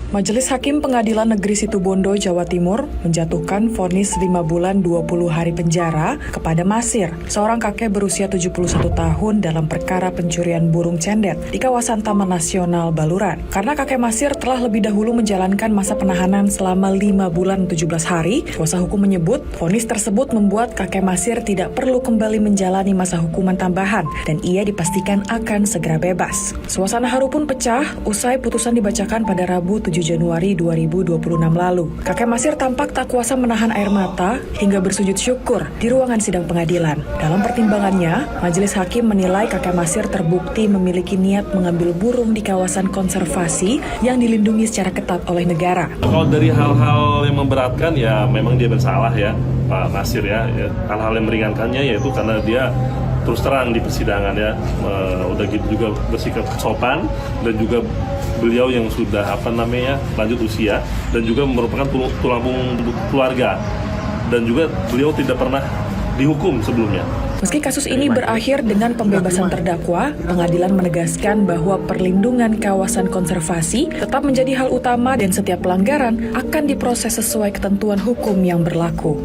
Majelis Hakim Pengadilan Negeri Situbondo, Jawa Timur menjatuhkan vonis 5 bulan 20 hari penjara kepada Masir, seorang kakek berusia 71 tahun dalam perkara pencurian burung cendet di kawasan Taman Nasional Baluran. Karena kakek Masir telah lebih dahulu menjalankan masa penahanan selama 5 bulan 17 hari, kuasa hukum menyebut vonis tersebut membuat kakek Masir tidak perlu kembali menjalani masa hukuman tambahan dan ia dipastikan akan segera bebas. Suasana haru pun pecah usai putusan dibacakan pada Rabu 7 Januari 2026 lalu. Kakek Masir tampak tak kuasa menahan air mata hingga bersujud syukur di ruangan sidang pengadilan. Dalam pertimbangannya, majelis hakim menilai kakek Masir terbukti memiliki niat mengambil burung di kawasan konservasi yang dilindungi secara ketat oleh negara. Kalau dari hal-hal yang memberatkan ya memang dia bersalah ya Pak Masir ya. Hal-hal yang meringankannya yaitu karena dia terus terang di persidangan ya, udah gitu juga bersikap sopan dan juga beliau yang sudah lanjut usia dan juga merupakan tulang punggung keluarga dan juga beliau tidak pernah dihukum sebelumnya. Meski kasus ini berakhir dengan pembebasan terdakwa, pengadilan menegaskan bahwa perlindungan kawasan konservasi tetap menjadi hal utama dan setiap pelanggaran akan diproses sesuai ketentuan hukum yang berlaku.